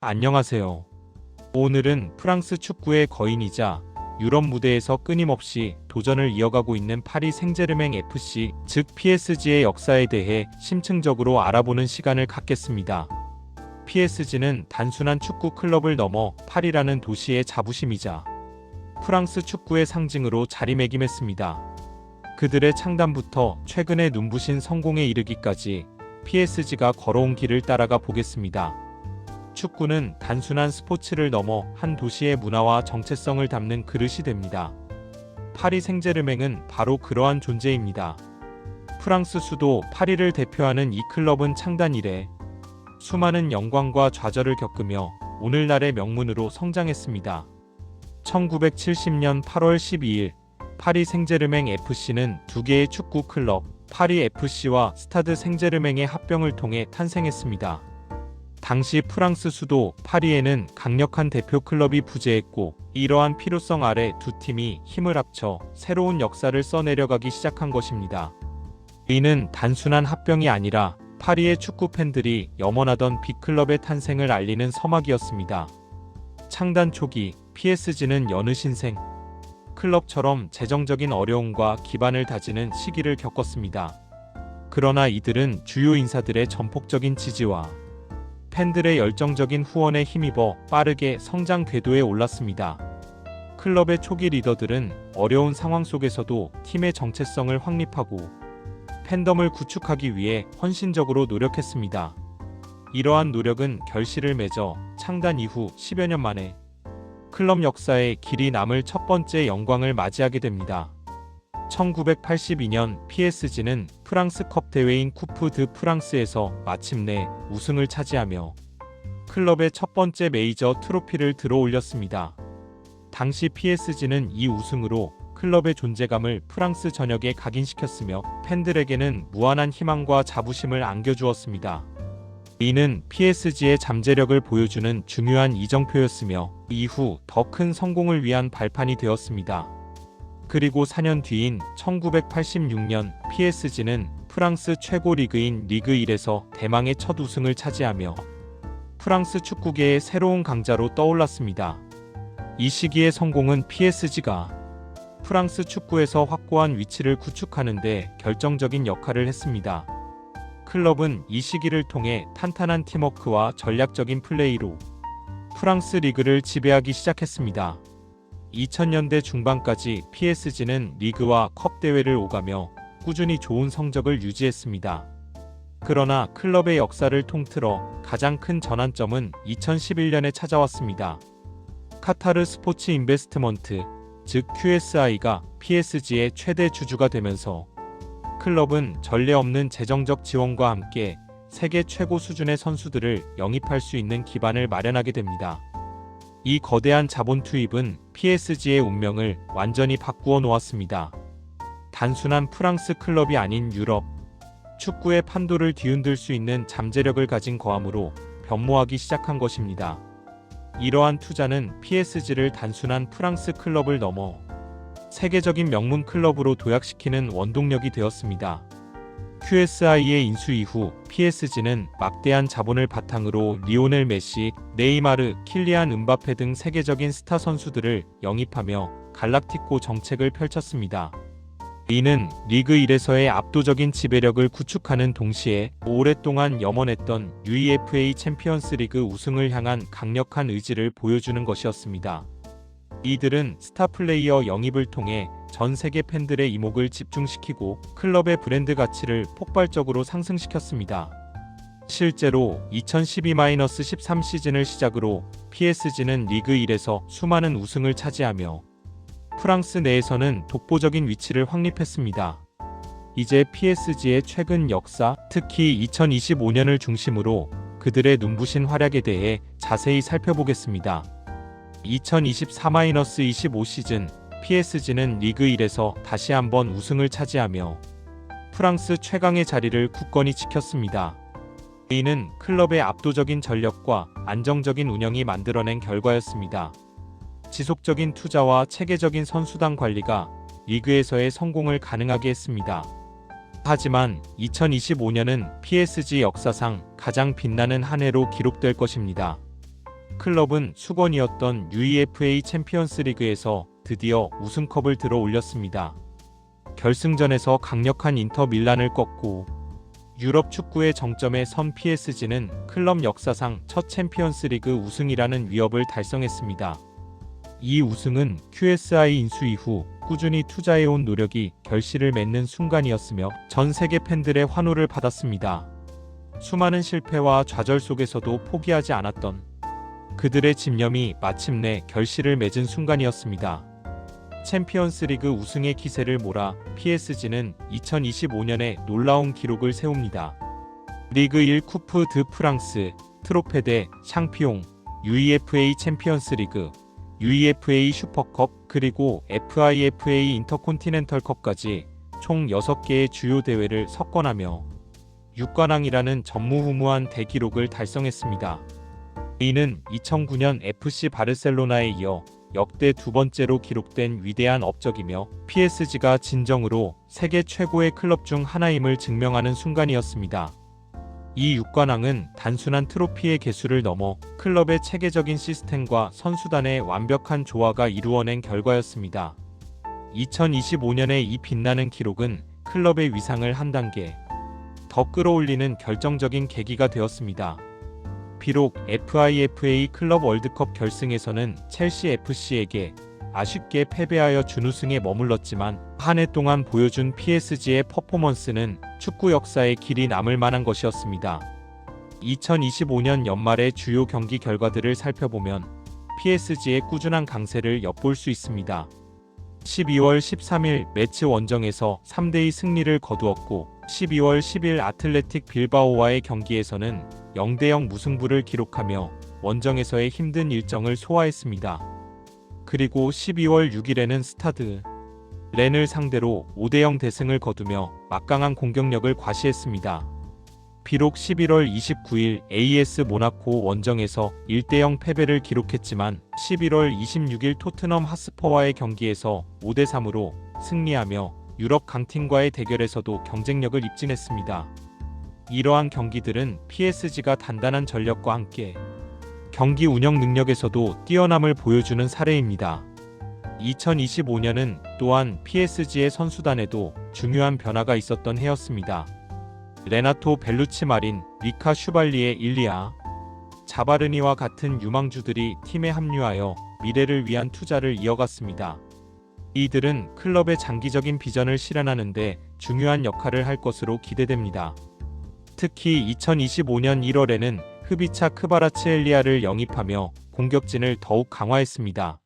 안녕하세요. 오늘은 프랑스 축구의 거인이자 유럽 무대에서 끊임없이 도전을 이어가고 있는 파리 생제르맹 FC, 즉 PSG의 역사에 대해 심층적으로 알아보는 시간을 갖겠습니다. PSG는 단순한 축구 클럽을 넘어 파리라는 도시의 자부심이자 프랑스 축구의 상징으로 자리매김했습니다. 그들의 창단부터 최근의 눈부신 성공에 이르기까지 PSG가 걸어온 길을 따라가 보겠습니다. 축구는 단순한 스포츠를 넘어 한 도시의 문화와 정체성을 담는 그릇이 됩니다. 파리 생제르맹은 바로 그러한 존재입니다. 프랑스 수도 파리를 대표하는 이 클럽은 창단 이래 수많은 영광과 좌절을 겪으며 오늘날의 명문으로 성장했습니다. 1970년 8월 12일 파리 생제르맹 FC는 두 개의 축구 클럽 파리 FC와 스타드 생제르맹의 합병을 통해 탄생했습니다. 당시 프랑스 수도 파리에는 강력한 대표 클럽이 부재했고 이러한 필요성 아래 두 팀이 힘을 합쳐 새로운 역사를 써내려가기 시작한 것입니다. 이는 단순한 합병이 아니라 파리의 축구 팬들이 염원하던 빅클럽의 탄생을 알리는 서막이었습니다. 창단 초기 PSG는 여느 신생 클럽처럼 재정적인 어려움과 기반을 다지는 시기를 겪었습니다. 그러나 이들은 주요 인사들의 전폭적인 지지와 팬들의 열정적인 후원에 힘입어 빠르게 성장 궤도에 올랐습니다. 클럽의 초기 리더들은 어려운 상황 속에서도 팀의 정체성을 확립하고 팬덤을 구축하기 위해 헌신적으로 노력했습니다. 이러한 노력은 결실을 맺어 창단 이후 10여 년 만에 클럽 역사에 길이 남을 첫 번째 영광을 맞이하게 됩니다. 1982년 PSG는 프랑스컵 대회인 쿠프 드 프랑스에서 마침내 우승을 차지하며 클럽의 첫 번째 메이저 트로피를 들어올렸습니다. 당시 PSG는 이 우승으로 클럽의 존재감을 프랑스 전역에 각인시켰으며 팬들에게는 무한한 희망과 자부심을 안겨주었습니다. 이는 PSG의 잠재력을 보여주는 중요한 이정표였으며 이후 더 큰 성공을 위한 발판이 되었습니다. 그리고 4년 뒤인 1986년 PSG는 프랑스 최고 리그인 리그 1에서 대망의 첫 우승을 차지하며 프랑스 축구계의 새로운 강자로 떠올랐습니다. 이 시기의 성공은 PSG가 프랑스 축구에서 확고한 위치를 구축하는 데 결정적인 역할을 했습니다. 클럽은 이 시기를 통해 탄탄한 팀워크와 전략적인 플레이로 프랑스 리그를 지배하기 시작했습니다. 2000년대 중반까지 PSG는 리그와 컵 대회를 오가며 꾸준히 좋은 성적을 유지했습니다. 그러나 클럽의 역사를 통틀어 가장 큰 전환점은 2011년에 찾아왔습니다. 카타르 스포츠 인베스트먼트, 즉 QSI가 PSG의 최대 주주가 되면서 클럽은 전례 없는 재정적 지원과 함께 세계 최고 수준의 선수들을 영입할 수 있는 기반을 마련하게 됩니다. 이 거대한 자본 투입은 PSG의 운명을 완전히 바꾸어 놓았습니다. 단순한 프랑스 클럽이 아닌 유럽 축구의 판도를 뒤흔들 수 있는 잠재력을 가진 거함으로 변모하기 시작한 것입니다. 이러한 투자는 PSG를 단순한 프랑스 클럽을 넘어 세계적인 명문 클럽으로 도약시키는 원동력이 되었습니다. QSI의 인수 이후 PSG는 막대한 자본을 바탕으로 리오넬 메시, 네이마르, 킬리안 음바페 등 세계적인 스타 선수들을 영입하며 갈락티코 정책을 펼쳤습니다. 이는 리그 1에서의 압도적인 지배력을 구축하는 동시에 오랫동안 염원했던 UEFA 챔피언스 리그 우승을 향한 강력한 의지를 보여주는 것이었습니다. 이들은 스타 플레이어 영입을 통해 전 세계 팬들의 이목을 집중시키고 클럽의 브랜드 가치를 폭발적으로 상승시켰습니다. 실제로 2012-13 시즌을 시작으로 PSG는 리그 1에서 수많은 우승을 차지하며 프랑스 내에서는 독보적인 위치를 확립했습니다. 이제 PSG의 최근 역사, 특히 2025년을 중심으로 그들의 눈부신 활약에 대해 자세히 살펴보겠습니다. 2024-25 시즌 PSG는 리그 1에서 다시 한번 우승을 차지하며 프랑스 최강의 자리를 굳건히 지켰습니다. 이는 클럽의 압도적인 전력과 안정적인 운영이 만들어낸 결과였습니다. 지속적인 투자와 체계적인 선수단 관리가 리그에서의 성공을 가능하게 했습니다. 하지만 2025년은 PSG 역사상 가장 빛나는 한 해로 기록될 것입니다. 클럽은 수건이었던 UEFA 챔피언스 리그에서 드디어 우승컵을 들어 올렸습니다. 결승전에서 강력한 인터 밀란을 꺾고 유럽 축구의 정점에 선 PSG는 클럽 역사상 첫 챔피언스 리그 우승이라는 위협을 달성했습니다. 이 우승은 QSI 인수 이후 꾸준히 투자해온 노력이 결실을 맺는 순간이었으며 전 세계 팬들의 환호를 받았습니다. 수많은 실패와 좌절 속에서도 포기하지 않았던 그들의 집념이 마침내 결실을 맺은 순간이었습니다. 챔피언스리그 우승의 기세를 몰아 PSG는 2025년에 놀라운 기록을 세웁니다. 리그 1 쿠프 드 프랑스, 트로페 대 샹피용, UEFA 챔피언스리그, UEFA 슈퍼컵, 그리고 FIFA 인터콘티넨털컵까지 총 6개의 주요 대회를 석권하며 6관왕이라는 전무후무한 대기록을 달성했습니다. 이는 2009년 FC 바르셀로나에 이어 역대 두 번째로 기록된 위대한 업적이며 PSG가 진정으로 세계 최고의 클럽 중 하나임을 증명하는 순간이었습니다. 이 6관왕은 단순한 트로피의 개수를 넘어 클럽의 체계적인 시스템과 선수단의 완벽한 조화가 이루어낸 결과였습니다. 2025년의 이 빛나는 기록은 클럽의 위상을 한 단계 더 끌어올리는 결정적인 계기가 되었습니다. 비록 FIFA 클럽 월드컵 결승에서는 첼시 FC에게 아쉽게 패배하여 준우승에 머물렀지만 한 해 동안 보여준 PSG의 퍼포먼스는 축구 역사에 길이 남을 만한 것이었습니다. 2025년 연말의 주요 경기 결과들을 살펴보면 PSG의 꾸준한 강세를 엿볼 수 있습니다. 12월 13일 매치 원정에서 3대2 승리를 거두었고 12월 10일 아틀레틱 빌바오와의 경기에서는 0대0 무승부를 기록하며 원정에서의 힘든 일정을 소화했습니다. 그리고 12월 6일에는 스타드 렌을 상대로 5대0 대승을 거두며 막강한 공격력을 과시했습니다. 비록 11월 29일 AS 모나코 원정에서 1대0 패배를 기록했지만 11월 26일 토트넘 핫스퍼와의 경기에서 5대3으로 승리하며 유럽 강팀과의 대결에서도 경쟁력을 입증했습니다. 이러한 경기들은 PSG가 단단한 전력과 함께 경기 운영 능력에서도 뛰어남을 보여주는 사례입니다. 2025년은 또한 PSG의 선수단에도 중요한 변화가 있었던 해였습니다. 레나토 벨루치 마린, 리카 슈발리에 일리아, 자바르니와 같은 유망주들이 팀에 합류하여 미래를 위한 투자를 이어갔습니다. 이들은 클럽의 장기적인 비전을 실현하는 데 중요한 역할을 할 것으로 기대됩니다. 특히 2025년 1월에는 흐비차 크바라츠엘리아를 영입하며 공격진을 더욱 강화했습니다.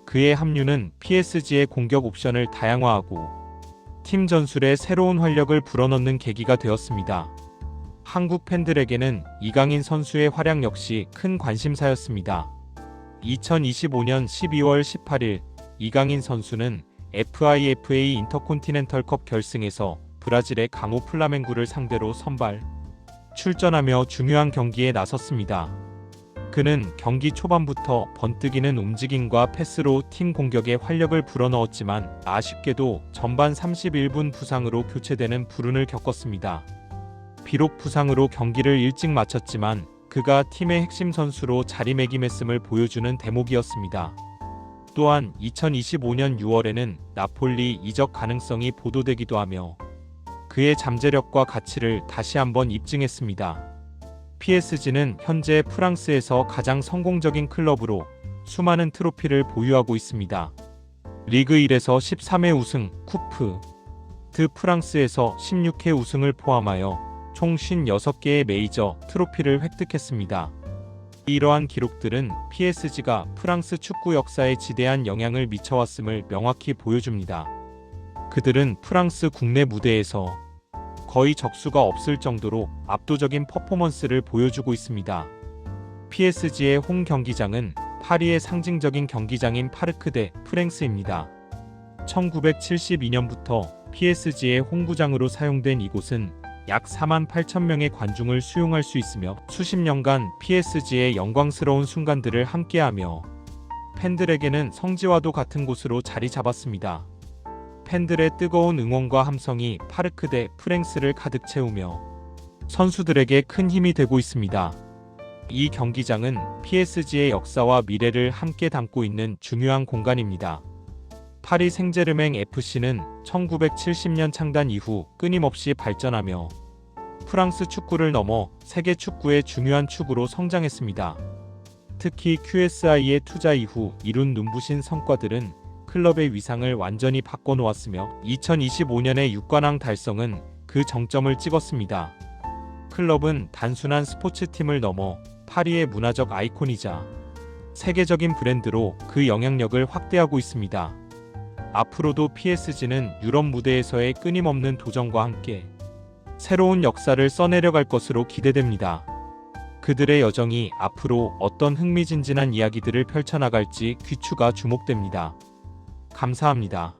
그의 합류는 PSG의 공격 옵션을 다양화하고 팀 전술에 새로운 활력을 불어넣는 계기가 되었습니다. 한국 팬들에게는 이강인 선수의 활약 역시 큰 관심사였습니다. 2025년 12월 18일 이강인 선수는 FIFA 인터콘티넨털컵 결승에서 브라질의 강호 플라멩구를 상대로 선발 출전하며 중요한 경기에 나섰습니다. 그는 경기 초반부터 번뜩이는 움직임과 패스로 팀 공격에 활력을 불어넣었지만 아쉽게도 전반 31분 부상으로 교체되는 불운을 겪었습니다. 비록 부상으로 경기를 일찍 마쳤지만 그가 팀의 핵심 선수로 자리매김했음을 보여주는 대목이었습니다. 또한 2025년 6월에는 나폴리 이적 가능성이 보도되기도 하며 그의 잠재력과 가치를 다시 한번 입증했습니다. PSG는 현재 프랑스에서 가장 성공적인 클럽으로 수많은 트로피를 보유하고 있습니다. 리그 1에서 13회 우승, 쿠프 드 프랑스에서 16회 우승을 포함하여 총 56개의 메이저 트로피를 획득했습니다. 이러한 기록들은 PSG가 프랑스 축구 역사에 지대한 영향을 미쳐왔음을 명확히 보여줍니다. 그들은 프랑스 국내 무대에서 거의 적수가 없을 정도로 압도적인 퍼포먼스를 보여주고 있습니다. PSG의 홈 경기장은 파리의 상징적인 경기장인 파르크 대 프랭스입니다. 1972년부터 PSG의 홈구장으로 사용된 이곳은 약 4만 8천 명의 관중을 수용할 수 있으며 수십 년간 PSG의 영광스러운 순간들을 함께하며 팬들에게는 성지와도 같은 곳으로 자리 잡았습니다. 팬들의 뜨거운 응원과 함성이 파르크 대 프랭스를 가득 채우며 선수들에게 큰 힘이 되고 있습니다. 이 경기장은 PSG의 역사와 미래를 함께 담고 있는 중요한 공간입니다. 파리 생제르맹 FC는 1970년 창단 이후 끊임없이 발전하며 프랑스 축구를 넘어 세계 축구의 중요한 축으로 성장했습니다. 특히 QSI의 투자 이후 이룬 눈부신 성과들은 클럽의 위상을 완전히 바꿔놓았으며 2025년의 6관왕 달성은 그 정점을 찍었습니다. 클럽은 단순한 스포츠팀을 넘어 파리의 문화적 아이콘이자 세계적인 브랜드로 그 영향력을 확대하고 있습니다. 앞으로도 PSG는 유럽 무대에서의 끊임없는 도전과 함께 새로운 역사를 써내려갈 것으로 기대됩니다. 그들의 여정이 앞으로 어떤 흥미진진한 이야기들을 펼쳐나갈지 귀추가 주목됩니다. 감사합니다.